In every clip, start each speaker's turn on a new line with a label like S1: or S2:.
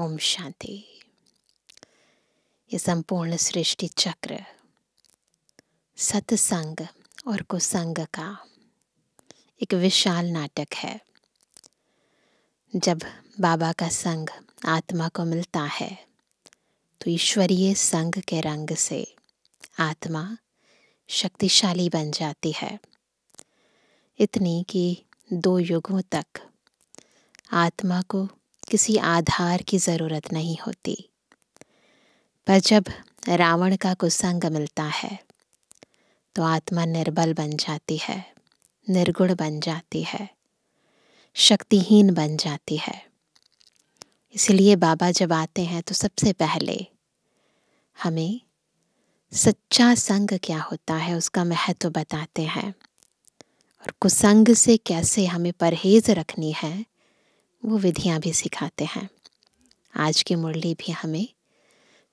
S1: ओम शांति। ये संपूर्ण सृष्टि चक्र सत्संग और कुसंग का एक विशाल नाटक है। जब बाबा का संग आत्मा को मिलता है तो ईश्वरीय संग के रंग से आत्मा शक्तिशाली बन जाती है, इतनी कि 2 युगों तक आत्मा को किसी आधार की ज़रूरत नहीं होती। पर जब रावण का कुसंग मिलता है तो आत्मा निर्बल बन जाती है, निर्गुण बन जाती है, शक्तिहीन बन जाती है। इसलिए बाबा जब आते हैं तो सबसे पहले हमें सच्चा संग क्या होता है उसका महत्व बताते हैं, और कुसंग से कैसे हमें परहेज रखनी है वो विधियां भी सिखाते हैं। आज की मुरली भी हमें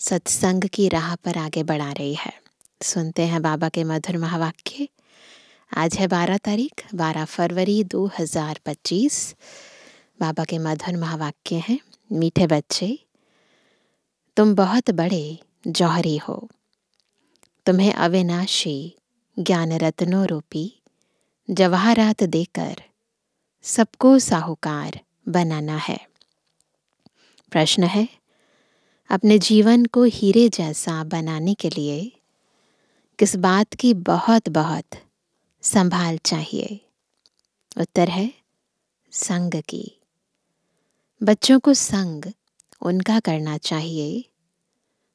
S1: सत्संग की राह पर आगे बढ़ा रही है। सुनते हैं बाबा के मधुर महावाक्य। आज है 12 फरवरी 2025। बाबा के मधुर महावाक्य हैं, मीठे बच्चे तुम बहुत बड़े जौहरी हो, तुम्हें अविनाशी ज्ञान रत्नों रूपी जवाहरात देकर सबको साहूकार बनाना है। प्रश्न है, अपने जीवन को हीरे जैसा बनाने के लिए किस बात की बहुत बहुत संभाल चाहिए? उत्तर है संग की। बच्चों को संग उनका करना चाहिए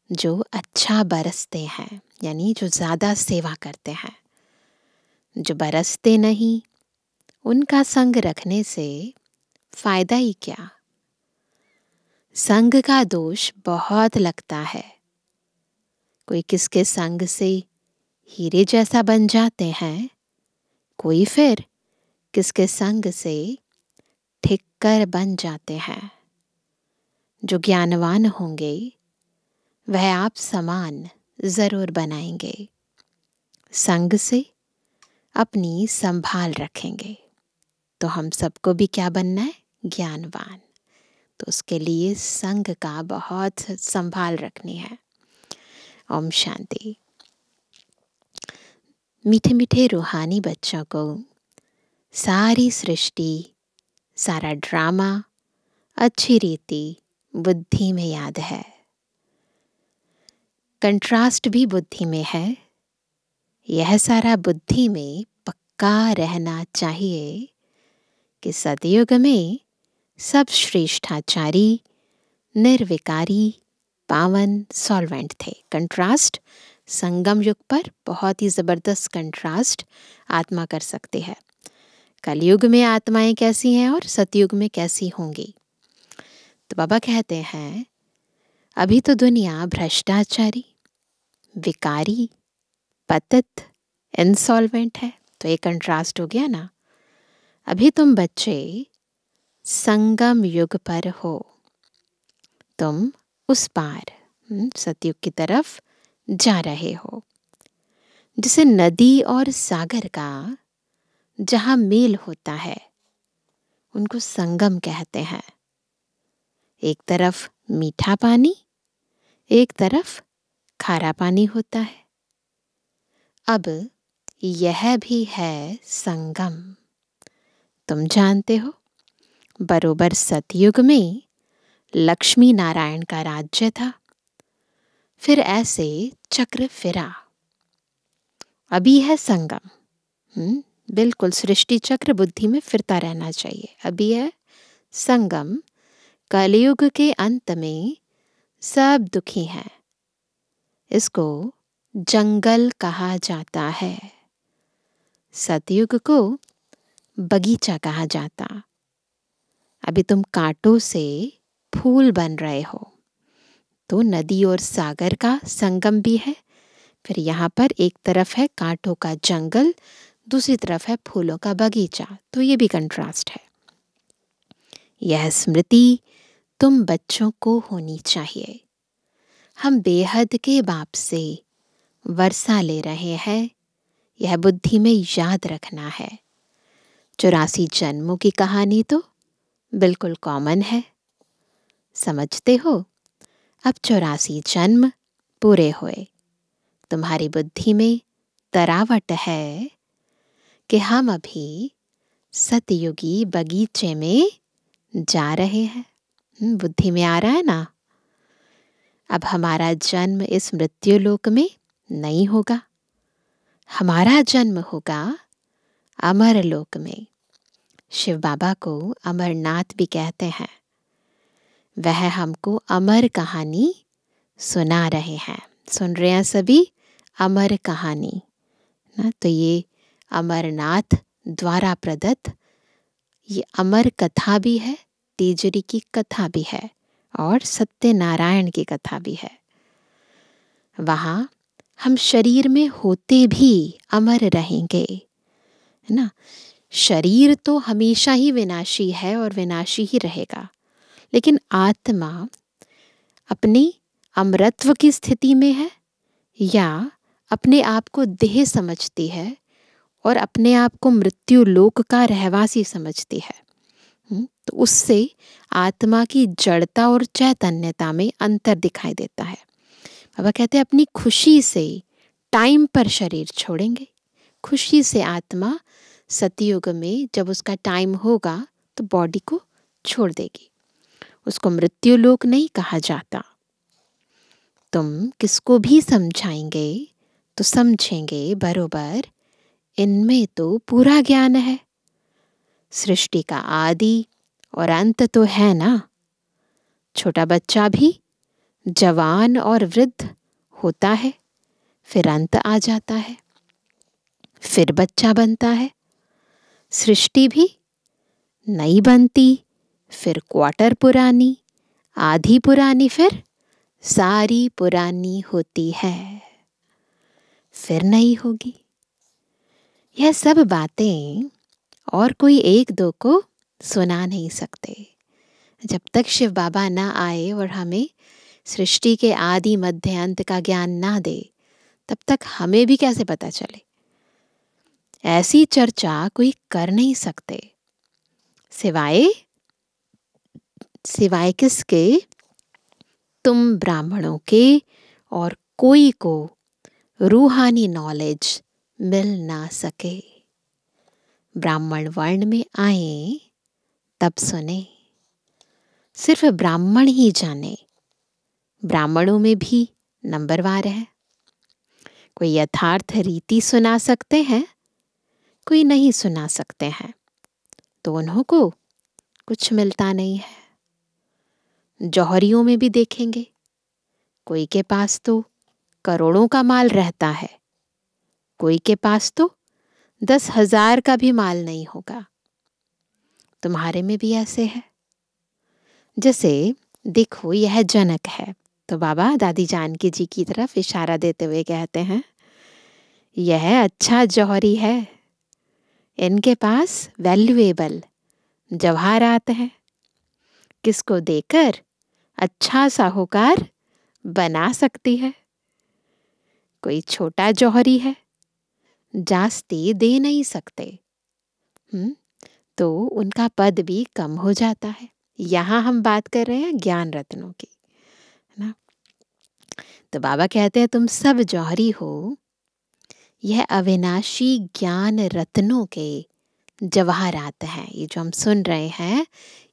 S1: जो अच्छा बरसते हैं, यानी जो ज़्यादा सेवा करते हैं। जो बरसते नहीं उनका संग रखने से फायदा ही क्या? संग का दोष बहुत लगता है। कोई किसके संग से हीरे जैसा बन जाते हैं, कोई फिर किसके संग से ठिक्कर बन जाते हैं। जो ज्ञानवान होंगे वह आप समान जरूर बनाएंगे, संग से अपनी संभाल रखेंगे। तो हम सबको भी क्या बनना है? ज्ञानवान। तो उसके लिए संग का बहुत संभाल रखनी है। ओम शांति। मीठे मीठे रूहानी बच्चों को सारी सृष्टि, सारा ड्रामा अच्छी रीति बुद्धि में याद है। कंट्रास्ट भी बुद्धि में है। यह सारा बुद्धि में पक्का रहना चाहिए कि सतयुग में सब श्रेष्ठाचारी, निर्विकारी, पावन, सॉल्वेंट थे। कंट्रास्ट संगम युग पर बहुत ही ज़बरदस्त कंट्रास्ट आत्मा कर सकती है। कलयुग में आत्माएं कैसी हैं और सतयुग में कैसी होंगी। तो बाबा कहते हैं अभी तो दुनिया भ्रष्टाचारी, विकारी, पतित, इंसॉल्वेंट है। तो एक कंट्रास्ट हो गया ना। अभी तुम बच्चे संगम युग पर हो, तुम उस पार सतयुग की तरफ जा रहे हो। जिसे नदी और सागर का जहां मेल होता है उनको संगम कहते हैं। एक तरफ मीठा पानी, एक तरफ खारा पानी होता है। अब यह भी है संगम। तुम जानते हो बरोबर सतयुग में लक्ष्मी नारायण का राज्य था, फिर ऐसे चक्र फिरा। अभी है संगम। बिल्कुल सृष्टि चक्र बुद्धि में फिरता रहना चाहिए। अभी है संगम। कलयुग के अंत में सब दुखी हैं। इसको जंगल कहा जाता है। सतयुग को बगीचा कहा जाता। अभी तुम कांटों से फूल बन रहे हो। तो नदी और सागर का संगम भी है। फिर यहाँ पर एक तरफ है कांटों का जंगल, दूसरी तरफ है फूलों का बगीचा। तो ये भी कंट्रास्ट है। यह स्मृति तुम बच्चों को होनी चाहिए। हम बेहद के बाप से वर्षा ले रहे हैं, यह बुद्धि में याद रखना है। 84 जन्मों की कहानी तो बिल्कुल कॉमन है। समझते हो, अब 84 जन्म पूरे हुए। तुम्हारी बुद्धि में तरावट है कि हम अभी सतयुगी बगीचे में जा रहे हैं। बुद्धि में आ रहा है ना। अब हमारा जन्म इस मृत्यु लोक में नहीं होगा, हमारा जन्म होगा अमर लोक में। शिव बाबा को अमरनाथ भी कहते हैं। वह हमको अमर कहानी सुना रहे हैं। सुन रहे हैं सभी अमर कहानी ना। तो ये अमरनाथ द्वारा प्रदत्त ये अमर कथा भी है, तीजरी की कथा भी है और सत्यनारायण की कथा भी है। वहाँ हम शरीर में होते भी अमर रहेंगे, है ना। शरीर तो हमेशा ही विनाशी है और विनाशी ही रहेगा, लेकिन आत्मा अपनी अमरत्व की स्थिति में है या अपने आप को देह समझती है और अपने आप को मृत्यु लोक का रहवासी समझती है। तो उससे आत्मा की जड़ता और चैतन्यता में अंतर दिखाई देता है। बाबा कहते हैं अपनी खुशी से टाइम पर शरीर छोड़ेंगे। खुशी से आत्मा सतयुग में जब उसका टाइम होगा तो बॉडी को छोड़ देगी। उसको मृत्यु लोक नहीं कहा जाता। तुम किसको भी समझाएंगे तो समझेंगे बरोबर, इनमें तो पूरा ज्ञान है। सृष्टि का आदि और अंत तो है ना। छोटा बच्चा भी जवान और वृद्ध होता है, फिर अंत आ जाता है, फिर बच्चा बनता है। सृष्टि भी नई बनती, फिर क्वार्टर पुरानी, आधी पुरानी, फिर सारी पुरानी होती है, फिर नई होगी। यह सब बातें और कोई एक दो को सुना नहीं सकते। जब तक शिव बाबा ना आए और हमें सृष्टि के आदि मध्य अंत का ज्ञान ना दे, तब तक हमें भी कैसे पता चले। ऐसी चर्चा कोई कर नहीं सकते सिवाय किसके, तुम ब्राह्मणों के, और कोई को रूहानी नॉलेज मिल ना सके। ब्राह्मण वर्ण में आए तब सुने, सिर्फ ब्राह्मण ही जाने। ब्राह्मणों में भी नंबरवार है। कोई यथार्थ रीति सुना सकते हैं, कोई नहीं सुना सकते हैं, तो उन्हों को कुछ मिलता नहीं है। जौहरियों में भी देखेंगे, कोई के पास तो करोड़ों का माल रहता है, कोई के पास तो 10,000 का भी माल नहीं होगा। तुम्हारे में भी ऐसे है। जैसे देखो, यह जनक है, तो बाबा दादी जानकी जी की तरफ इशारा देते हुए कहते हैं, यह अच्छा जौहरी है, इनके पास वैल्यूएबल जवाहरात हैं, किसको देकर अच्छा साहूकार बना सकती है। कोई छोटा जौहरी है, जास्ती दे नहीं सकते, तो उनका पद भी कम हो जाता है। यहाँ हम बात कर रहे हैं ज्ञान रत्नों की, है ना। तो बाबा कहते हैं तुम सब जौहरी हो, यह अविनाशी ज्ञान रत्नों के जवाहरात हैं। ये जो हम सुन रहे हैं,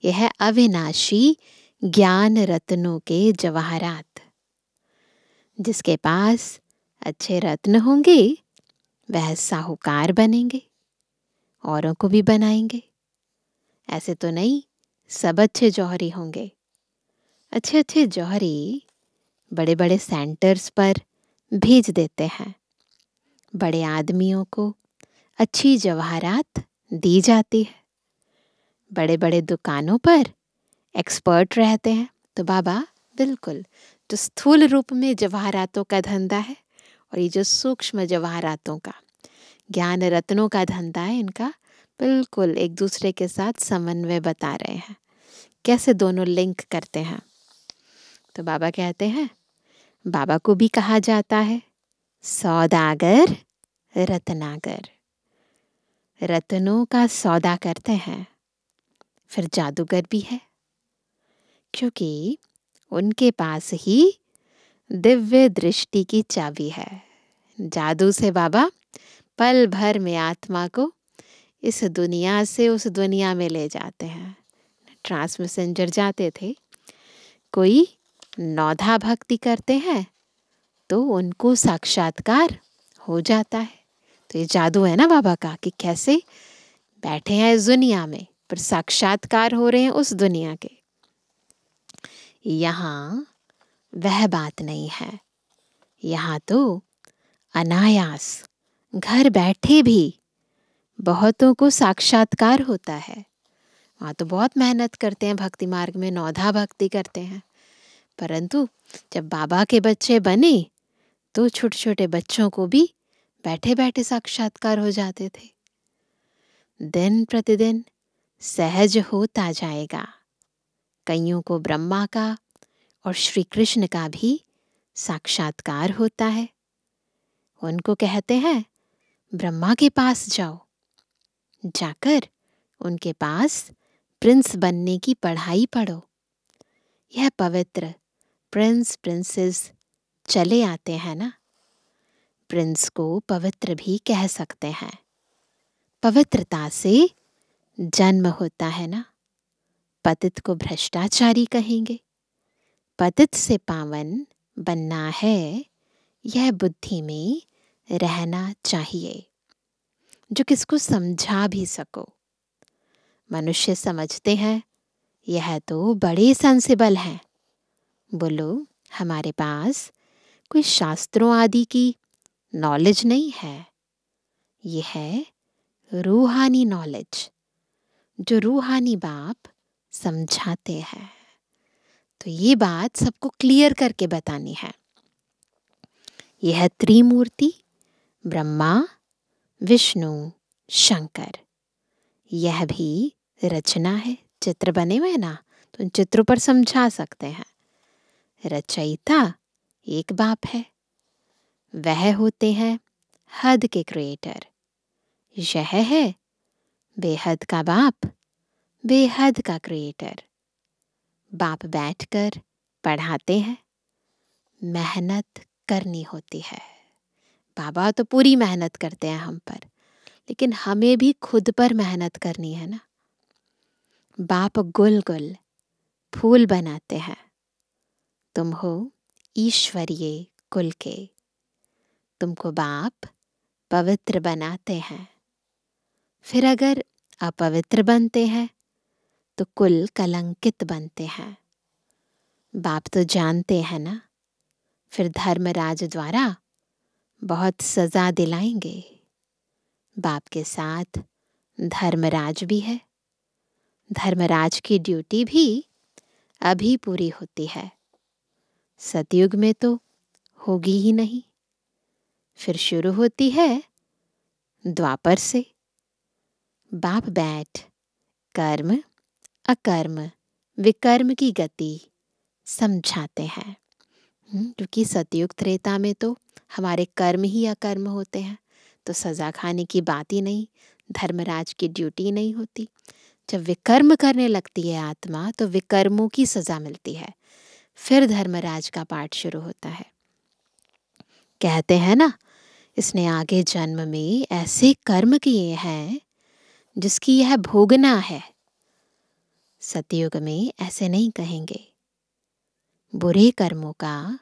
S1: यह अविनाशी ज्ञान रत्नों के जवाहरात। जिसके पास अच्छे रत्न होंगे वह साहूकार बनेंगे, औरों को भी बनाएंगे। ऐसे तो नहीं सब अच्छे जौहरी होंगे। अच्छे अच्छे जौहरी बड़े बड़े सेंटर्स पर भेज देते हैं। बड़े आदमियों को अच्छी जवाहरात दी जाती है। बड़े बड़े दुकानों पर एक्सपर्ट रहते हैं। तो बाबा बिल्कुल जो स्थूल रूप में जवाहरातों का धंधा है और ये जो सूक्ष्म जवाहरातों का, ज्ञान रत्नों का धंधा है, इनका बिल्कुल एक दूसरे के साथ समन्वय बता रहे हैं, कैसे दोनों लिंक करते हैं। तो बाबा कहते हैं, बाबा को भी कहा जाता है सौदागर रत्नागर। रत्नों का सौदा करते हैं। फिर जादूगर भी है, क्योंकि उनके पास ही दिव्य दृष्टि की चाबी है। जादू से बाबा पल भर में आत्मा को इस दुनिया से उस दुनिया में ले जाते हैं। ट्रांस मैसेंजर जाते थे, कोई नौधा भक्ति करते हैं तो उनको साक्षात्कार हो जाता है। तो ये जादू है ना बाबा का, कि कैसे बैठे हैं इस दुनिया में पर साक्षात्कार हो रहे हैं उस दुनिया के। यहाँ वह बात नहीं है। यहाँ तो अनायास घर बैठे भी बहुतों को साक्षात्कार होता है। वहाँ तो बहुत मेहनत करते हैं, भक्ति मार्ग में नौधा भक्ति करते हैं, परंतु जब बाबा के बच्चे बने तो छोटे छोटे बच्चों को भी बैठे बैठे साक्षात्कार हो जाते थे। दिन प्रतिदिन सहज होता जाएगा। कईयों को ब्रह्मा का और श्री कृष्ण का भी साक्षात्कार होता है। उनको कहते हैं ब्रह्मा के पास जाओ, जाकर उनके पास प्रिंस बनने की पढ़ाई पढ़ो। यह पवित्र प्रिंस प्रिंसेस चले आते हैं ना, प्रिंस को पवित्र भी कह सकते हैं। पवित्रता से जन्म होता है ना। पतित को भ्रष्टाचारी कहेंगे। पतित से पावन बनना है, यह बुद्धि में रहना चाहिए, जो किसको समझा भी सको। मनुष्य समझते हैं यह तो बड़े सेंसिबल हैं। बोलो हमारे पास कोई शास्त्रों आदि की नॉलेज नहीं है। यह है रूहानी नॉलेज, जो रूहानी बाप समझाते हैं। तो ये बात सबको क्लियर करके बतानी है। यह त्रिमूर्ति ब्रह्मा विष्णु शंकर, यह भी रचना है। चित्र बने हुए ना, तो उन चित्रों पर समझा सकते हैं। रचयिता एक बाप है, वह होते हैं हद के क्रिएटर। यह है बेहद का बाप, बेहद का क्रिएटर। बाप बैठकर पढ़ाते हैं, मेहनत करनी होती है। बाबा तो पूरी मेहनत करते हैं हम पर, लेकिन हमें भी खुद पर मेहनत करनी है ना। बाप गुल गुल फूल बनाते हैं। तुम हो ईश्वरीय कुल के, तुमको बाप पवित्र बनाते हैं। फिर अगर अपवित्र बनते हैं तो कुल कलंकित बनते हैं। बाप तो जानते हैं ना, फिर धर्मराज द्वारा बहुत सजा दिलाएंगे। बाप के साथ धर्मराज भी है। धर्मराज की ड्यूटी भी अभी पूरी होती है। सतयुग में तो होगी ही नहीं, फिर शुरू होती है द्वापर से। बाप बैठ कर्म अकर्म विकर्म की गति समझाते हैं। क्योंकि सतयुग त्रेता में तो हमारे कर्म ही अकर्म होते हैं, तो सजा खाने की बात ही नहीं, धर्मराज की ड्यूटी नहीं होती। जब विकर्म करने लगती है आत्मा तो विकर्मों की सजा मिलती है, फिर धर्मराज का पाठ शुरू होता है। कहते हैं ना, इसने आगे जन्म में ऐसे कर्म किए हैं जिसकी यह भोगना है। सतयुग में ऐसे नहीं कहेंगे। बुरे कर्मों का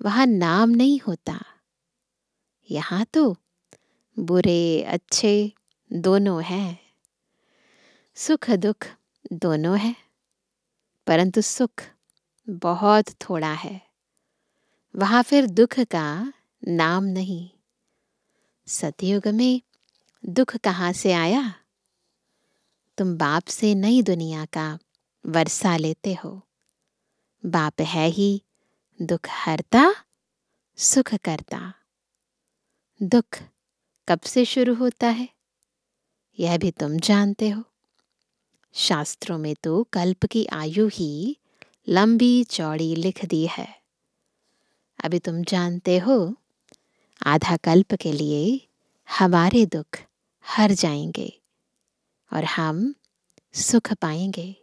S1: वहां नाम नहीं होता। यहाँ तो बुरे अच्छे दोनों हैं, सुख दुख दोनों है, परंतु सुख बहुत थोड़ा है। वहां फिर दुख का नाम नहीं। सतयुग में दुख कहाँ से आया? तुम बाप से नई दुनिया का वर्षा लेते हो। बाप है ही दुख हरता सुख करता। दुख कब से शुरू होता है यह भी तुम जानते हो। शास्त्रों में तो कल्प की आयु ही लंबी चौड़ी लिख दी है। अभी तुम जानते हो आधा कल्प के लिए हमारे दुख हर जाएंगे और हम सुख पाएंगे।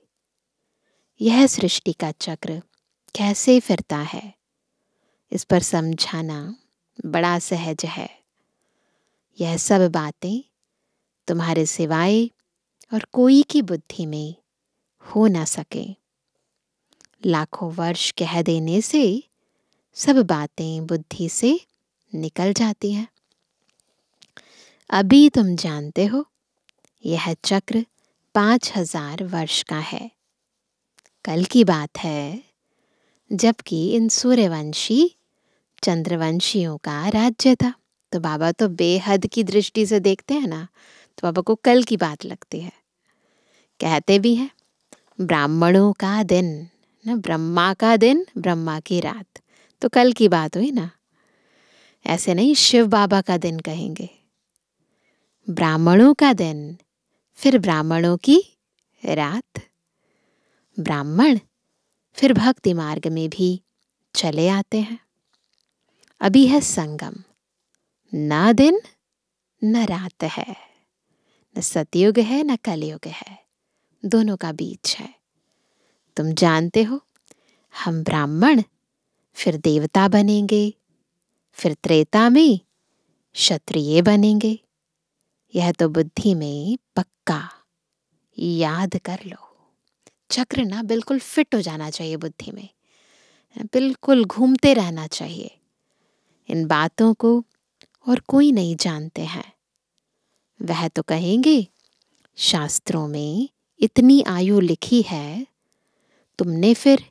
S1: यह सृष्टि का चक्र कैसे फिरता है, इस पर समझाना बड़ा सहज है। यह सब बातें तुम्हारे सिवाय और कोई की बुद्धि में हो न सके। लाखों वर्ष कह देने से सब बातें बुद्धि से निकल जाती हैं। अभी तुम जानते हो यह चक्र 5000 वर्ष का है। कल की बात है जबकि इन सूर्यवंशी चंद्रवंशियों का राज्य था। तो बाबा तो बेहद की दृष्टि से देखते हैं ना, तो बाबा को कल की बात लगती है। कहते भी हैं ब्राह्मणों का दिन, ना ब्रह्मा का दिन ब्रह्मा की रात, तो कल की बात हुई ना। ऐसे नहीं शिव बाबा का दिन कहेंगे, ब्राह्मणों का दिन, फिर ब्राह्मणों की रात। ब्राह्मण फिर भक्ति मार्ग में भी चले आते हैं। अभी है संगम, ना दिन न रात है, न सतयुग है न कलयुग है, दोनों का बीच है। तुम जानते हो हम ब्राह्मण फिर देवता बनेंगे, फिर त्रेता में क्षत्रिय बनेंगे। यह तो बुद्धि में पक्का याद कर लो। चक्र ना बिल्कुल फिट हो जाना चाहिए बुद्धि में, बिल्कुल घूमते रहना चाहिए। इन बातों को और कोई नहीं जानते हैं। वह तो कहेंगे शास्त्रों में इतनी आयु लिखी है, तुमने फिर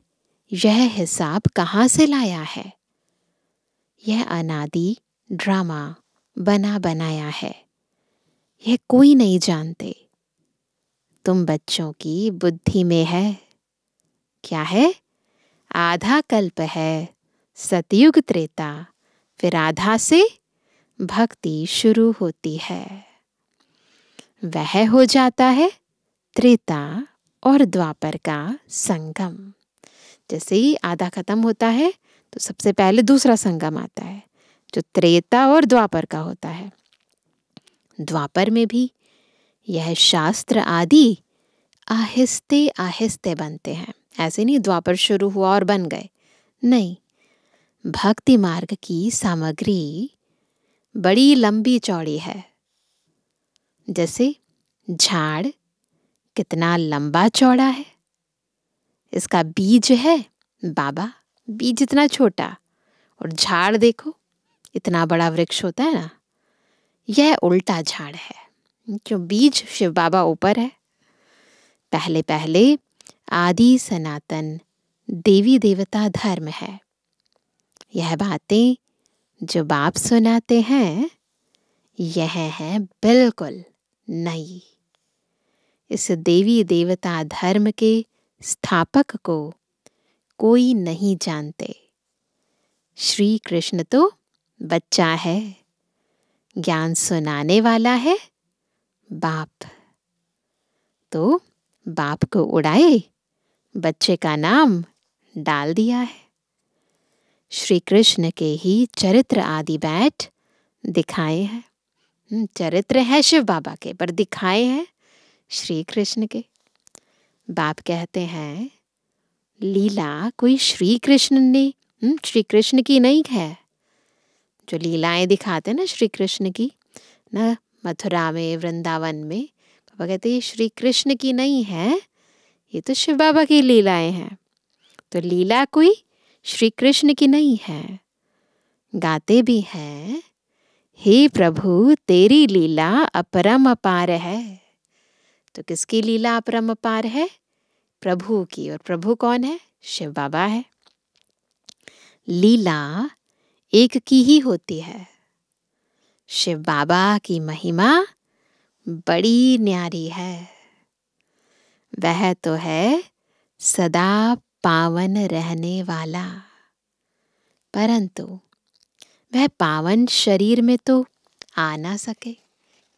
S1: यह हिसाब कहाँ से लाया है? यह अनादि ड्रामा बना बनाया है, यह कोई नहीं जानते। तुम बच्चों की बुद्धि में है। क्या है? आधा कल्प है सतयुग त्रेता, फिर आधा से भक्ति शुरू होती है। वह हो जाता है त्रेता और द्वापर का संगम। जैसे ही आधा खत्म होता है तो सबसे पहले दूसरा संगम आता है, जो त्रेता और द्वापर का होता है। द्वापर में भी यह शास्त्र आदि आहिस्ते आहिस्ते बनते हैं। ऐसे नहीं द्वापर शुरू हुआ और बन गए, नहीं। भक्ति मार्ग की सामग्री बड़ी लंबी चौड़ी है। जैसे झाड़ कितना लंबा चौड़ा है, इसका बीज है बाबा, बीज इतना छोटा, और झाड़ देखो इतना बड़ा वृक्ष होता है ना। यह उल्टा झाड़ है, जो बीज शिव बाबा ऊपर है। पहले पहले आदि सनातन देवी देवता धर्म है। यह बातें जो बाप सुनाते हैं यह है बिल्कुल नई। इस देवी देवता धर्म के स्थापक को कोई नहीं जानते। श्री कृष्ण तो बच्चा है, ज्ञान सुनाने वाला है बाप। तो बाप को उड़ाए बच्चे का नाम डाल दिया है। श्री कृष्ण के ही चरित्र आदि बैठ दिखाए हैं। चरित्र है शिव बाबा के, पर दिखाए हैं श्री कृष्ण के। बाप कहते हैं लीला कोई श्री कृष्ण ने श्री कृष्ण की नहीं है। जो लीलाएं दिखाते हैं ना श्री कृष्ण की, ना मथुरा में वृंदावन में, बाबा कहते हैं ये श्री कृष्ण की नहीं है, ये तो शिव बाबा की लीलाएं हैं। तो लीला कोई श्री कृष्ण की नहीं है। गाते भी हैं हे प्रभु तेरी लीला अपरम अपार है। तो किसकी लीला अपरम अपार है? प्रभु की। और प्रभु कौन है? शिव बाबा है। लीला एक की ही होती है। शिव बाबा की महिमा बड़ी न्यारी है। वह तो है सदा पावन रहने वाला, परंतु वह पावन शरीर में तो आ ना सके,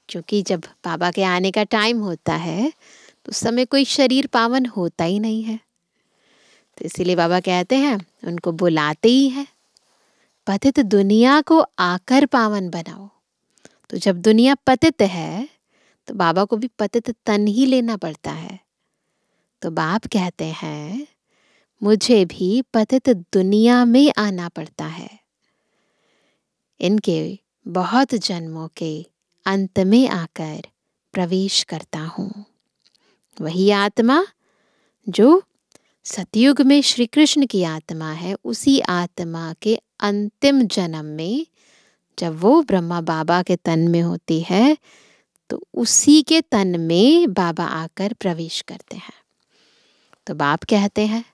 S1: क्योंकि जब बाबा के आने का टाइम होता है तो उस समय कोई शरीर पावन होता ही नहीं है। तो इसीलिए बाबा कहते हैं उनको बुलाते ही है, पतित दुनिया को आकर पावन बनाओ। तो जब दुनिया पतित है तो बाबा को भी पतित तन ही लेना पड़ता है। तो बाप कहते हैं मुझे भी पतित दुनिया में आना पड़ता है। इनके बहुत जन्मों के अंत में आकर प्रवेश करता हूँ। वही आत्मा जो सतयुग में श्री कृष्ण की आत्मा है, उसी आत्मा के अंतिम जन्म में जब वो ब्रह्मा बाबा के तन में होती है तो उसी के तन में बाबा आकर प्रवेश करते हैं। तो बाप कहते हैं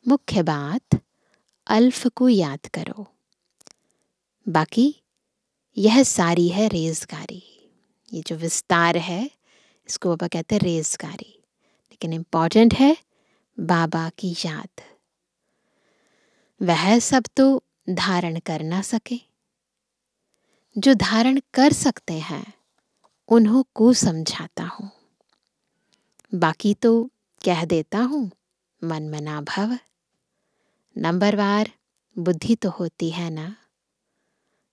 S1: मुख्य बात अल्फ को याद करो, बाकी यह सारी है रेजगारी। ये जो विस्तार है इसको बाबा कहते हैं रेजगारी, लेकिन इम्पॉर्टेंट है बाबा की याद। वह सब तो धारण कर ना सके, जो धारण कर सकते हैं उन्हों को समझाता हूँ। बाकी तो कह देता हूँ मन मना भव। नंबरवार बुद्धि तो होती है ना।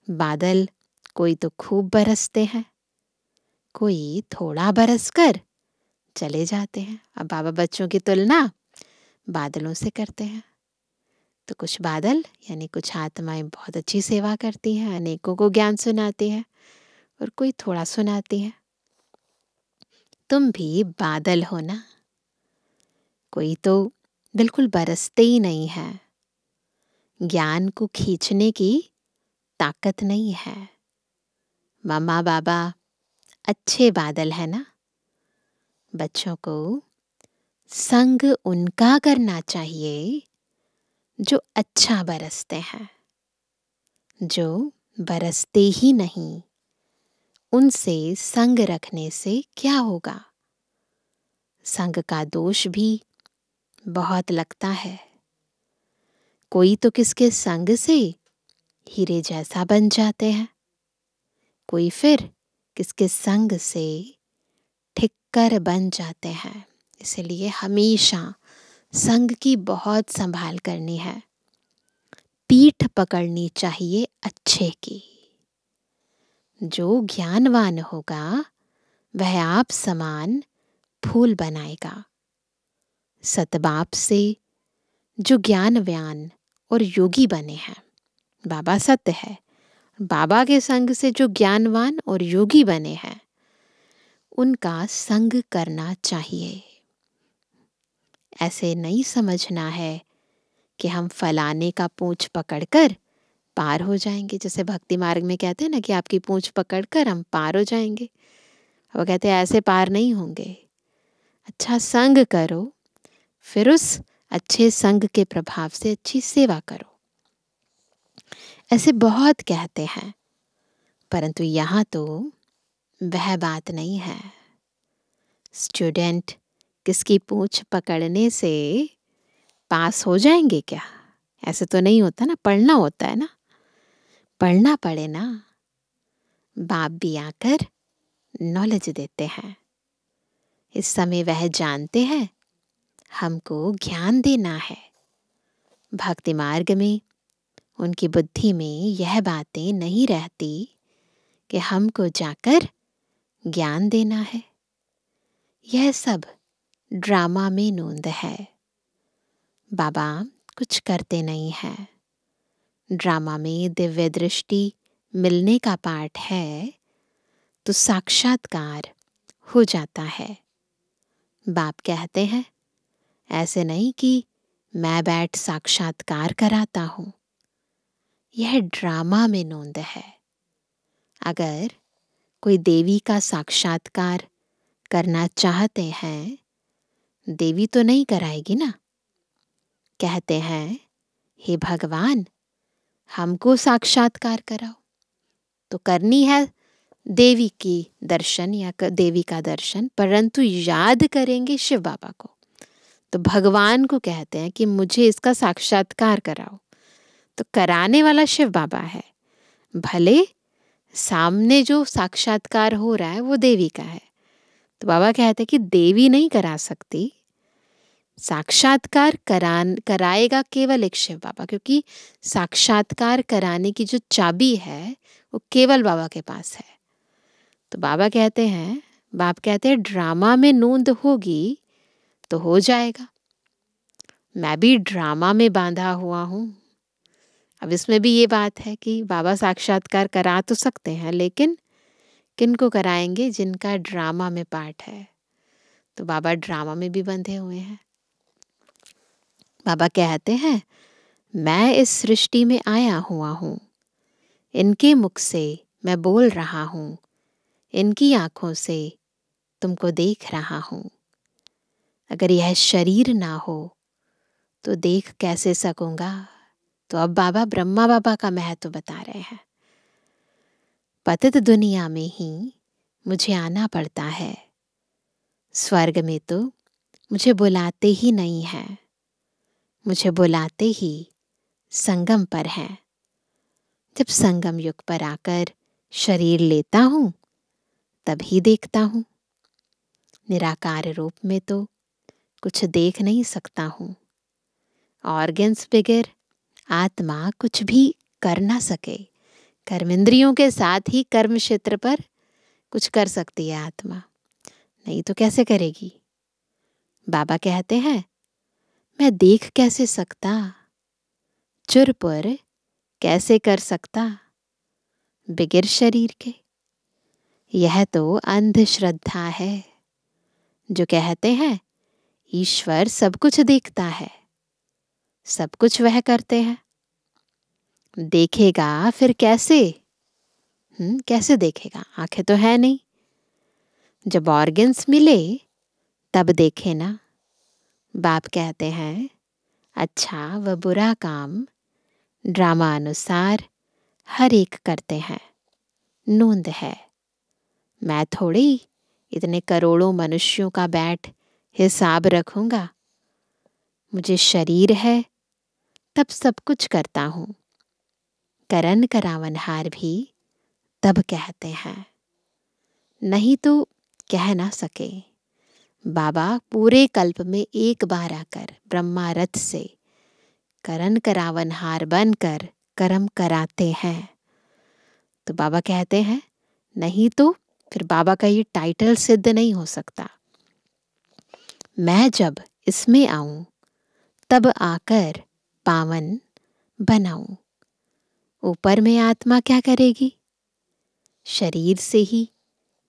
S1: बादल कोई तो खूब बरसते हैं, कोई थोड़ा बरस कर चले जाते हैं। अब बाबा बच्चों की तुलना बादलों से करते हैं। तो कुछ बादल यानी कुछ आत्माएं बहुत अच्छी सेवा करती हैं, अनेकों को ज्ञान सुनाती हैं, और कोई थोड़ा सुनाती है। तुम भी बादल हो ना। कोई तो बिल्कुल बरसते ही नहीं है, ज्ञान को खींचने की ताकत नहीं है। मम्मा बाबा अच्छे बादल है ना। बच्चों को संग उनका करना चाहिए जो अच्छा बरसते हैं। जो बरसते ही नहीं, उनसे संग रखने से क्या होगा? संग का दोष भी बहुत लगता है। कोई तो किसके संग से हीरे जैसा बन जाते हैं, कोई फिर किसके संग से ठिक्कर बन जाते हैं। इसलिए हमेशा संग की बहुत संभाल करनी है। पीठ पकड़नी चाहिए अच्छे की। जो ज्ञानवान होगा वह आप समान फूल बनाएगा। सतबाप से जो ज्ञानवान और योगी बने हैं, बाबा सत्य है, बाबा के संग से जो ज्ञानवान और योगी बने हैं उनका संग करना चाहिए। ऐसे नहीं समझना है कि हम फलाने का पूंछ पकड़कर पार हो जाएंगे। जैसे भक्ति मार्ग में कहते हैं ना कि आपकी पूंछ पकड़कर हम पार हो जाएंगे। वो कहते हैं ऐसे पार नहीं होंगे। अच्छा संग करो, फिर उस अच्छे संग के प्रभाव से अच्छी सेवा करो। ऐसे बहुत कहते हैं, परंतु यहाँ तो वह बात नहीं है। स्टूडेंट किसकी पूंछ पकड़ने से पास हो जाएंगे क्या? ऐसे तो नहीं होता ना, पढ़ना होता है ना, पढ़ना पड़े ना। बाप भी आकर नॉलेज देते हैं। इस समय वह जानते हैं हमको ज्ञान देना है। भक्ति मार्ग में उनकी बुद्धि में यह बातें नहीं रहती कि हमको जाकर ज्ञान देना है। यह सब ड्रामा में नोंद है। बाबा कुछ करते नहीं है। ड्रामा में दिव्य दृष्टि मिलने का पाठ है तो साक्षात्कार हो जाता है। बाप कहते हैं ऐसे नहीं कि मैं बैठ साक्षात्कार कराता हूँ। यह ड्रामा में नोंद है। अगर कोई देवी का साक्षात्कार करना चाहते हैं, देवी तो नहीं कराएगी ना। कहते हैं हे भगवान हमको साक्षात्कार कराओ, तो करनी है देवी की दर्शन या देवी का दर्शन, परंतु याद करेंगे शिव बाबा को। तो भगवान को कहते हैं कि मुझे इसका साक्षात्कार कराओ, तो कराने वाला शिव बाबा है। भले सामने जो साक्षात्कार हो रहा है वो देवी का है। तो बाबा कहते हैं कि देवी नहीं करा सकती, साक्षात्कार कराएगा केवल एक शिव बाबा, क्योंकि साक्षात्कार कराने की जो चाबी है वो केवल बाबा के पास है। तो बाबा कहते हैं, बाप कहते हैं ड्रामा में नोंद होगी तो हो जाएगा। मैं भी ड्रामा में बांधा हुआ हूँ। अब इसमें भी ये बात है कि बाबा साक्षात्कार करा तो सकते हैं, लेकिन किनको कराएंगे? जिनका ड्रामा में पार्ट है। तो बाबा ड्रामा में भी बंधे हुए हैं। बाबा कहते हैं, मैं इस सृष्टि में आया हुआ हूँ, इनके मुख से मैं बोल रहा हूँ, इनकी आंखों से तुमको देख रहा हूँ। अगर यह शरीर ना हो तो देख कैसे सकूंगा? तो अब बाबा ब्रह्मा बाबा का महत्व बता रहे हैं। पतित दुनिया में ही मुझे आना पड़ता है, स्वर्ग में तो मुझे बुलाते ही नहीं हैं। मुझे बुलाते ही संगम पर हैं। जब संगम युग पर आकर शरीर लेता हूँ तभी देखता हूँ। निराकार रूप में तो कुछ देख नहीं सकता हूँ। ऑर्गन्स बगैर आत्मा कुछ भी कर ना सके। कर्मेंद्रियों के साथ ही कर्म क्षेत्र पर कुछ कर सकती है आत्मा, नहीं तो कैसे करेगी? बाबा कहते हैं, मैं देख कैसे सकता, चुरपुर कैसे कर सकता बगैर शरीर के? यह तो अंधश्रद्धा है जो कहते हैं ईश्वर सब कुछ देखता है, सब कुछ वह करते हैं। देखेगा फिर कैसे? कैसे देखेगा? आंखें तो है नहीं। जब ऑर्गन्स मिले तब देखे ना। बाप कहते हैं, अच्छा व बुरा काम ड्रामा अनुसार हर एक करते हैं, नोंद है। मैं थोड़ी इतने करोड़ों मनुष्यों का बैठ हिसाब रखूंगा। मुझे शरीर है तब सब कुछ करता हूँ। करन करावनहार भी तब कहते हैं, नहीं तो कह ना सके। बाबा पूरे कल्प में एक बार आकर ब्रह्मा रथ से करन करावनहार बनकर कर्म कराते हैं। तो बाबा कहते हैं, नहीं तो फिर बाबा का ये टाइटल सिद्ध नहीं हो सकता। मैं जब इसमें आऊं तब आकर पावन बनाऊं। ऊपर में आत्मा क्या करेगी? शरीर से ही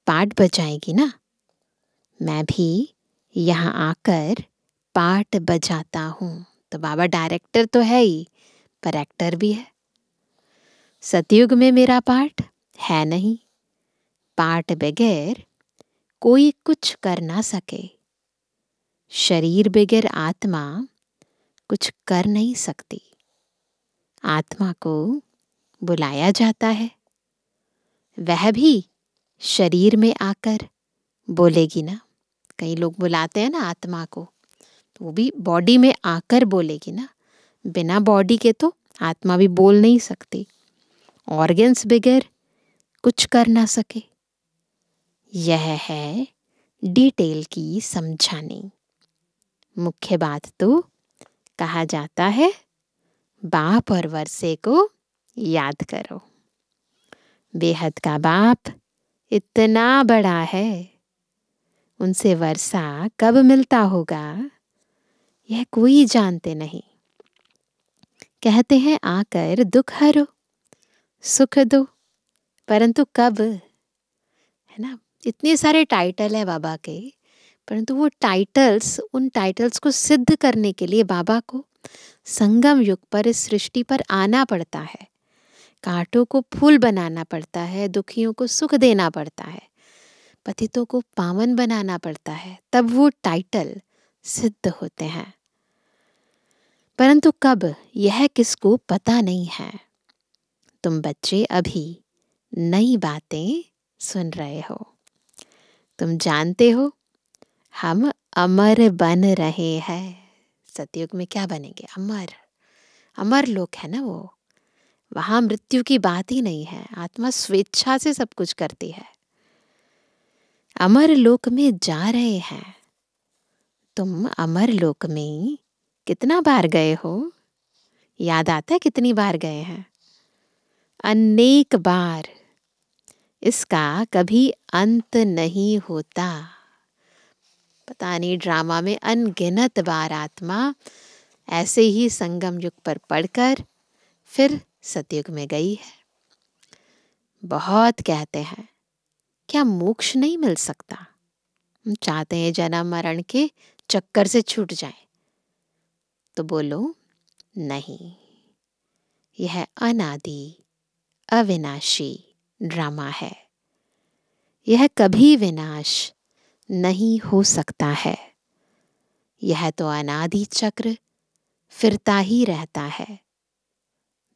S1: पाठ बजाएगी ना। मैं भी यहाँ आकर पाठ बजाता हूँ। तो बाबा डायरेक्टर तो है ही, पर एक्टर भी है। सतयुग में मेरा पाठ है नहीं। पाठ बगैर कोई कुछ कर ना सके। शरीर बगैर आत्मा कुछ कर नहीं सकती। आत्मा को बुलाया जाता है, वह भी शरीर में आकर बोलेगी ना। कई लोग बुलाते हैं ना आत्मा को, तो वो भी बॉडी में आकर बोलेगी ना। बिना बॉडी के तो आत्मा भी बोल नहीं सकती। ऑर्गन्स बगैर कुछ कर ना सके। यह है डिटेल की समझानी। मुख्य बात तो कहा जाता है, बाप और वर्षे को याद करो। बेहद का बाप इतना बड़ा है, उनसे वर्षा कब मिलता होगा यह कोई जानते नहीं। कहते हैं आकर दुख हरो, सुख दो, परंतु कब? है ना। इतने सारे टाइटल है बाबा के, परंतु वो टाइटल्स, उन टाइटल्स को सिद्ध करने के लिए बाबा को संगम युग पर इस सृष्टि पर आना पड़ता है। कांटों को फूल बनाना पड़ता है, दुखियों को सुख देना पड़ता है, पतितों को पावन बनाना पड़ता है, तब वो टाइटल सिद्ध होते हैं। परंतु कब, यह किसको पता नहीं है। तुम बच्चे अभी नई बातें सुन रहे हो। तुम जानते हो हम अमर बन रहे हैं। सतयुग में क्या बनेंगे? अमर। अमर लोक है ना वो, वहां मृत्यु की बात ही नहीं है। आत्मा स्वेच्छा से सब कुछ करती है। अमर लोक में जा रहे हैं। तुम अमर लोक में कितना बार गए हो? याद आता है कितनी बार गए हैं? अनेक बार। इसका कभी अंत नहीं होता। पता नहीं ड्रामा में अनगिनत बार आत्मा ऐसे ही संगम युग पर पढ़कर फिर सतयुग में गई है। बहुत कहते हैं क्या मोक्ष नहीं मिल सकता, हम चाहते हैं जन्म मरण के चक्कर से छूट जाए। तो बोलो नहीं, यह अनादि अविनाशी ड्रामा है, यह कभी विनाश नहीं हो सकता है। यह तो अनादि चक्र फिरता ही रहता है।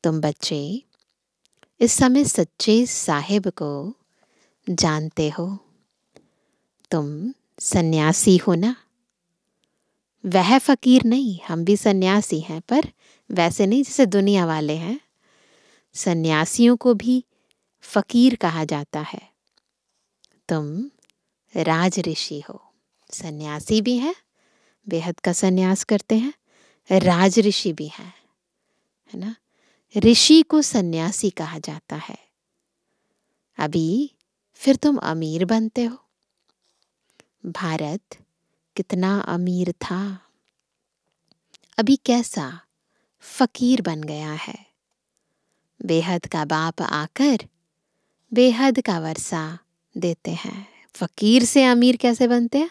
S1: तुम बच्चे इस समय सच्चे साहिब को जानते हो। तुम सन्यासी हो ना? वह फकीर नहीं, हम भी सन्यासी हैं, पर वैसे नहीं जैसे दुनिया वाले हैं। सन्यासियों को भी फकीर कहा जाता है। तुम राज ऋषि हो, सन्यासी भी हैं, बेहद का सन्यास करते हैं, राज ऋषि भी हैं, है ना। ऋषि को सन्यासी कहा जाता है। अभी फिर तुम अमीर बनते हो। भारत कितना अमीर था, अभी कैसा फकीर बन गया है। बेहद का बाप आकर बेहद का वर्षा देते हैं। फकीर से अमीर कैसे बनते हैं?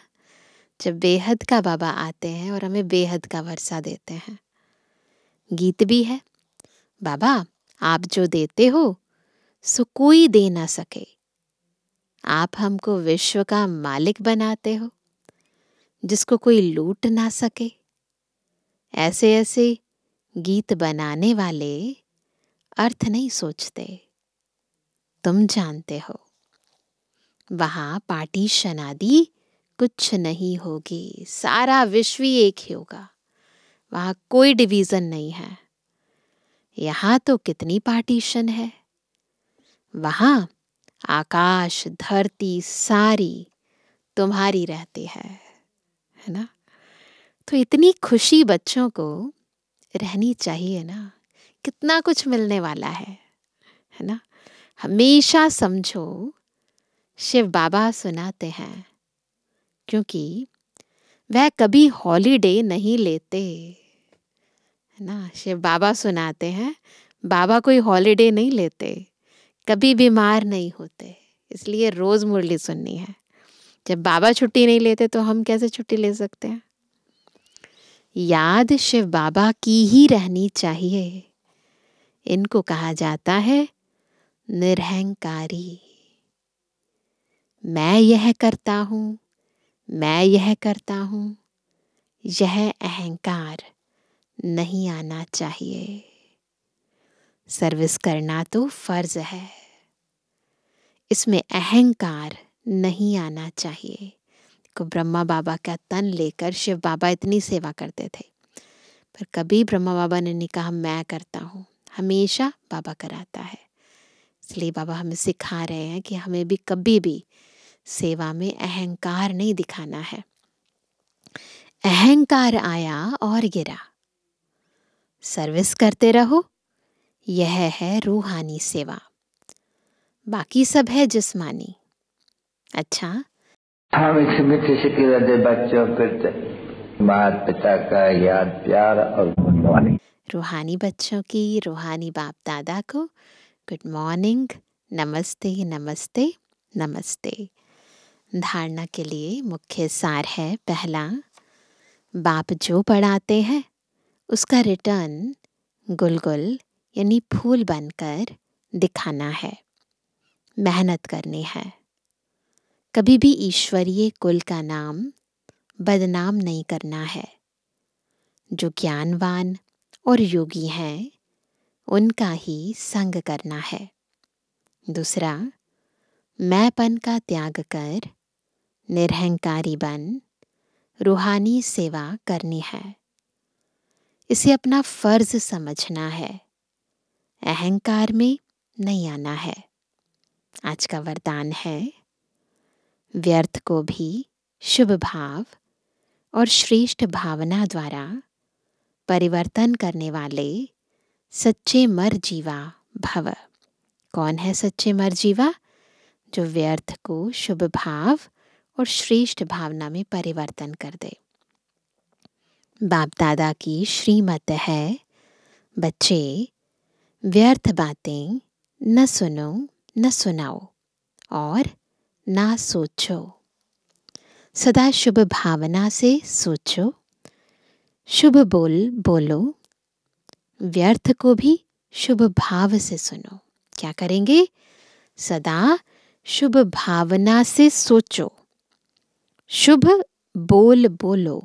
S1: जब बेहद का बाबा आते हैं और हमें बेहद का वर्षा देते हैं। गीत भी है, बाबा आप जो देते हो सो कोई दे ना सके, आप हमको विश्व का मालिक बनाते हो जिसको कोई लूट ना सके। ऐसे ऐसे गीत बनाने वाले अर्थ नहीं सोचते। तुम जानते हो वहां पार्टीशन आदि कुछ नहीं होगी, सारा विश्व ही एक ही होगा, वहां कोई डिवीजन नहीं है। यहां तो कितनी पार्टीशन है, वहां आकाश धरती सारी तुम्हारी रहती है ना। तो इतनी खुशी बच्चों को रहनी चाहिए ना, कितना कुछ मिलने वाला है ना। हमेशा समझो शिव बाबा सुनाते हैं, क्योंकि वह कभी हॉलीडे नहीं लेते, है ना। शिव बाबा सुनाते हैं, बाबा कोई हॉलीडे नहीं लेते, कभी बीमार नहीं होते, इसलिए रोज मुरली सुननी है। जब बाबा छुट्टी नहीं लेते तो हम कैसे छुट्टी ले सकते हैं। याद शिव बाबा की ही रहनी चाहिए। इनको कहा जाता है निरहंकारी। मैं यह करता हूँ, मैं यह करता हूँ, यह अहंकार नहीं आना चाहिए। सर्विस करना तो फर्ज है, इसमें अहंकार नहीं आना चाहिए। को ब्रह्मा बाबा का तन लेकर शिव बाबा इतनी सेवा करते थे, पर कभी ब्रह्मा बाबा ने नहीं कहा मैं करता हूँ, हमेशा बाबा कराता है। इसलिए बाबा हमें सिखा रहे हैं कि हमें भी कभी भी सेवा में अहंकार नहीं दिखाना है। अहंकार आया और गिरा, सर्विस करते रहो, यह है रूहानी सेवा, बाकी सब है जिस्मानी। अच्छा,
S2: हम इस मित्र शिकल दे बच्चों पर माता पिता का याद प्यार और गुड मॉर्निंग।
S1: रूहानी बच्चों की रूहानी बाप दादा को गुड मॉर्निंग, नमस्ते नमस्ते नमस्ते। धारणा के लिए मुख्य सार है, पहला, बाप जो पढ़ाते हैं उसका रिटर्न गुलगुल यानी फूल बनकर दिखाना है, मेहनत करनी है। कभी भी ईश्वरीय कुल का नाम बदनाम नहीं करना है। जो ज्ञानवान और योगी हैं उनका ही संग करना है। दूसरा, मैंपन का त्याग कर निरहंकारी बन रूहानी सेवा करनी है। इसे अपना फर्ज समझना है, अहंकार में नहीं आना है। आज का वरदान है, व्यर्थ को भी शुभ भाव और श्रेष्ठ भावना द्वारा परिवर्तन करने वाले सच्चे मर जीवा भव। कौन है सच्चे मर जीवा? जो व्यर्थ को शुभ भाव और श्रेष्ठ भावना में परिवर्तन कर दे। बाप दादा की श्रीमत है, बच्चे व्यर्थ बातें न सुनो न सुनाओ और ना सोचो। सदा शुभ भावना से सोचो, शुभ बोल बोलो, व्यर्थ को भी शुभ भाव से सुनो। क्या करेंगे? सदा शुभ भावना से सोचो, शुभ बोल बोलो,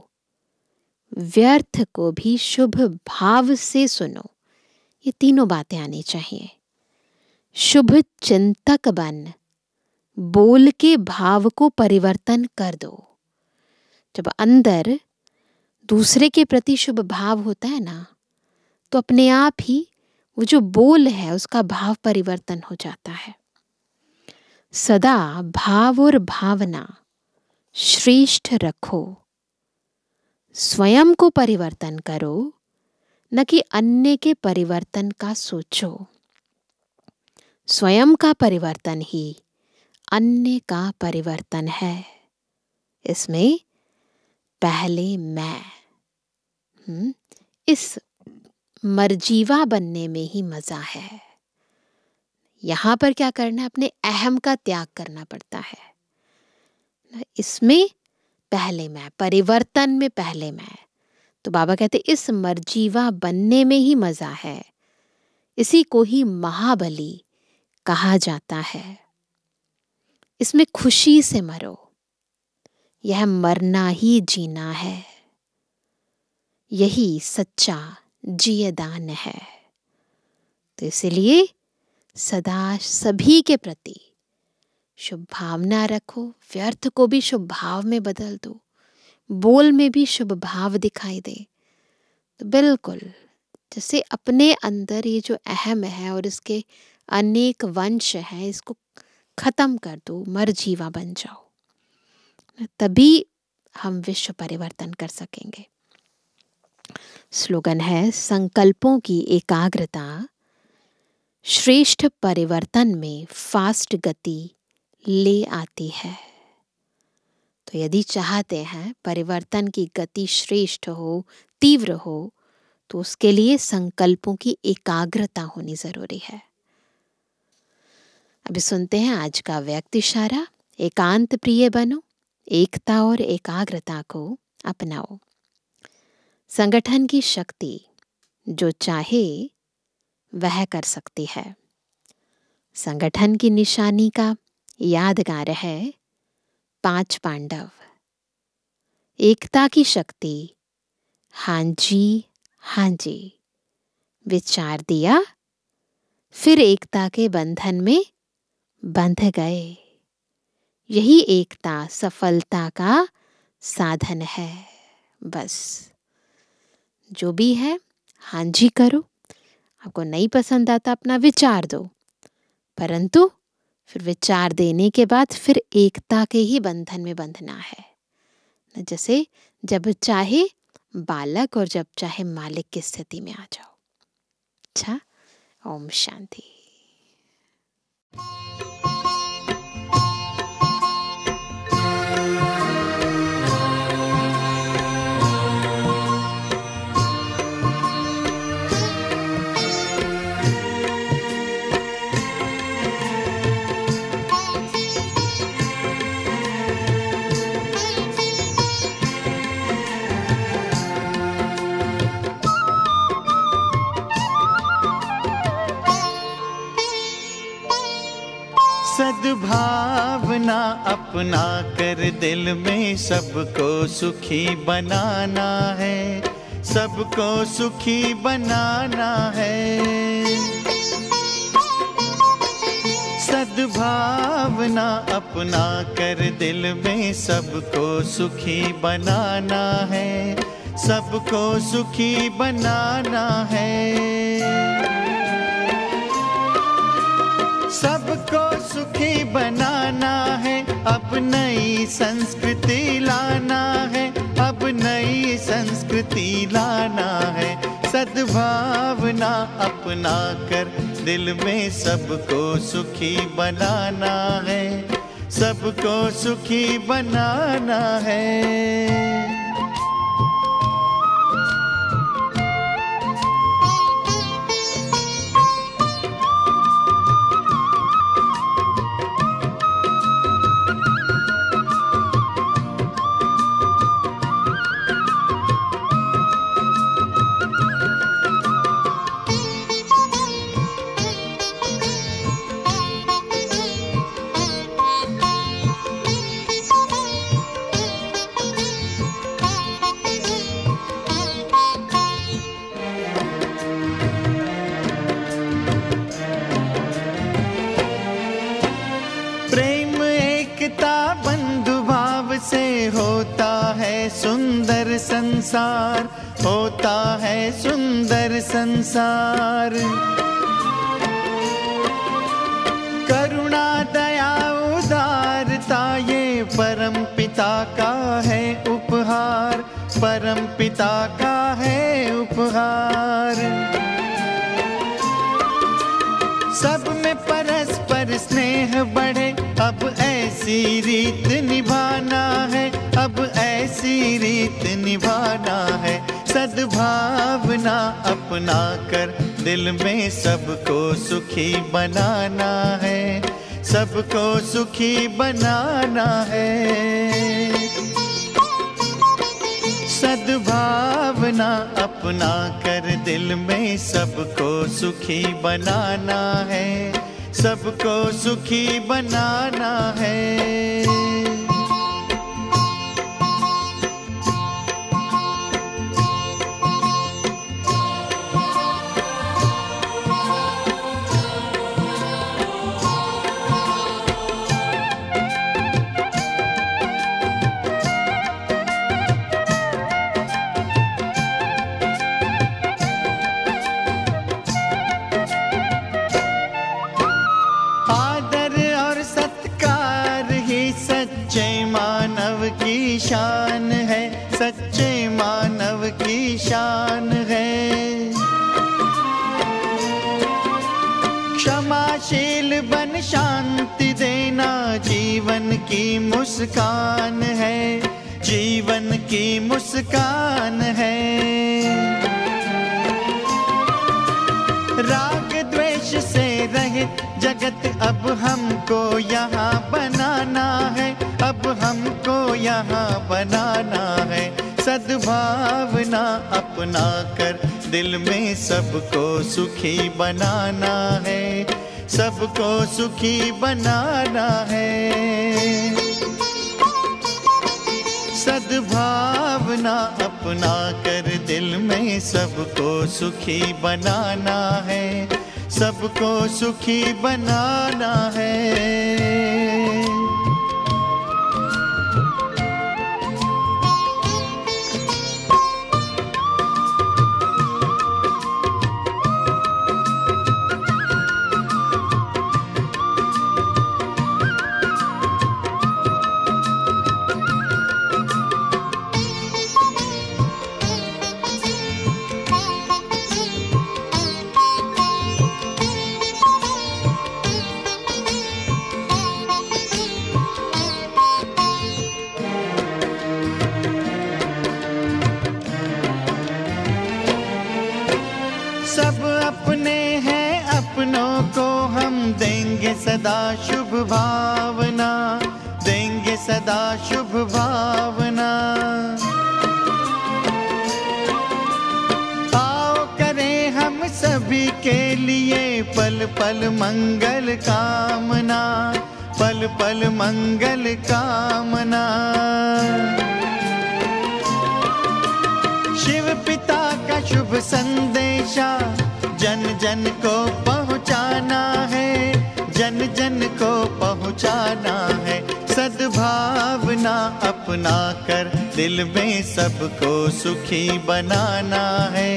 S1: व्यर्थ को भी शुभ भाव से सुनो। ये तीनों बातें आनी चाहिए। शुभ चिंतक बन, बोल के भाव को परिवर्तन कर दो। जब अंदर दूसरे के प्रति शुभ भाव होता है ना, तो अपने आप ही वो जो बोल है उसका भाव परिवर्तन हो जाता है। सदा भाव और भावना श्रेष्ठ रखो, स्वयं को परिवर्तन करो, न कि अन्य के परिवर्तन का सोचो। स्वयं का परिवर्तन ही अन्य का परिवर्तन है। इसमें पहले मैं, इस मर्जीवा बनने में ही मजा है। यहां पर क्या करना है? अपने अहम का त्याग करना पड़ता है। इसमें पहले मैं, परिवर्तन में पहले मैं। तो बाबा कहते इस मर्जीवा बनने में ही मजा है। इसी को ही महाबली कहा जाता है। इसमें खुशी से मरो, यह मरना ही जीना है। यही सच्चा जियदान है। तो इसलिए सदा सभी के प्रति शुभ भावना रखो, व्यर्थ को भी शुभ भाव में बदल दो, बोल में भी शुभ भाव दिखाई दे। तो बिल्कुल जैसे अपने अंदर ये जो अहम है और इसके अनेक वंश हैं, इसको खत्म कर दो, मर्जीवा बन जाओ, तभी हम विश्व परिवर्तन कर सकेंगे। स्लोगन है, संकल्पों की एकाग्रता श्रेष्ठ परिवर्तन में फास्ट गति ले आती है। तो यदि चाहते हैं परिवर्तन की गति श्रेष्ठ हो, तीव्र हो, तो उसके लिए संकल्पों की एकाग्रता होनी जरूरी है। अभी सुनते हैं आज का व्यक्ति इशारा। एकांत प्रिय बनो, एकता और एकाग्रता को अपनाओ। संगठन की शक्ति जो चाहे वह कर सकती है। संगठन की निशानी का यादगार है 5 पांडव। एकता की शक्ति हाँ जी हाँ जी, विचार दिया, फिर एकता के बंधन में बंध गए। यही एकता सफलता का साधन है। बस जो भी है हाँ जी करो। आपको नहीं पसंद आता अपना विचार दो, परंतु फिर विचार देने के बाद फिर एकता के ही बंधन में बंधना है। जैसे जब चाहे बालक और जब चाहे मालिक की स्थिति में आ जाओ। अच्छा, ओम शांति।
S3: सद्भावना अपना कर दिल में सबको सुखी बनाना है, सबको सुखी बनाना है। सद्भावना अपना कर दिल में सबको सुखी बनाना है, सबको सुखी बनाना है। सबको सुखी बनाना है, अब नई संस्कृति लाना है, अब नई संस्कृति लाना है। सद्भावना अपना कर दिल में सबको सुखी बनाना है, सबको सुखी बनाना है। सुंदर संसार होता है, सुंदर संसार। करुणा दया उदारता ये परम पिता का है उपहार, परम पिता का है उपहार। सब में परस्पर स्नेह बढ़े, अब ऐसी रीत निभाना है, अब ऐसी रीत निभाना है। सद्भावना अपना कर दिल में सबको सुखी बनाना है, सबको सुखी बनाना है। सद्भावना अपना कर दिल में सबको सुखी बनाना है, सबको सुखी बनाना है। शान है, सच्चे मानव की शान है। क्षमाशील बन शांति देना जीवन की मुस्कान है, जीवन की मुस्कान है। राग द्वेष से रहित जगत अब हमको यहाँ बनाना है, अब हमको यहाँ बनाना है। सद्भावना अपना कर दिल में सबको सुखी बनाना है, सबको सुखी बनाना है। सद्भावना अपना कर दिल में सबको सुखी बनाना है, सबको सुखी बनाना है। देंगे सदा शुभ भावना, देंगे सदा शुभ भावना। आओ करें हम सभी के लिए पल पल मंगल कामना, पल पल मंगल कामना। शिव पिता का शुभ संदेशा जन जन को पहुँचाना है, जन जन को पहुँचाना है। सद्भावना अपना कर दिल में सबको सुखी बनाना है,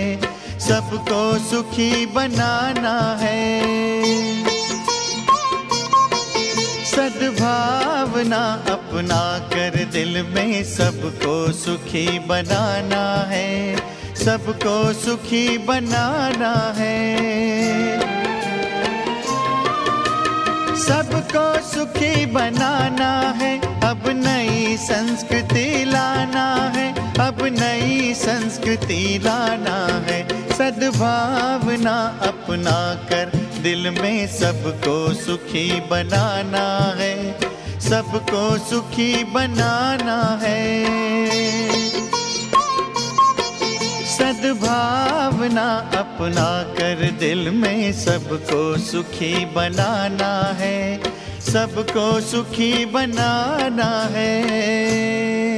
S3: सबको सुखी बनाना है। सद्भावना अपना कर दिल में सबको सुखी बनाना है, सबको सुखी बनाना है। सबको सुखी बनाना है, अब नई संस्कृति लाना है, अब नई संस्कृति लाना है। सद्भावना अपना कर दिल में सबको सुखी बनाना है, सबको सुखी बनाना है। सद्भावना अपना कर दिल में सबको सुखी बनाना है, सबको सुखी बनाना है।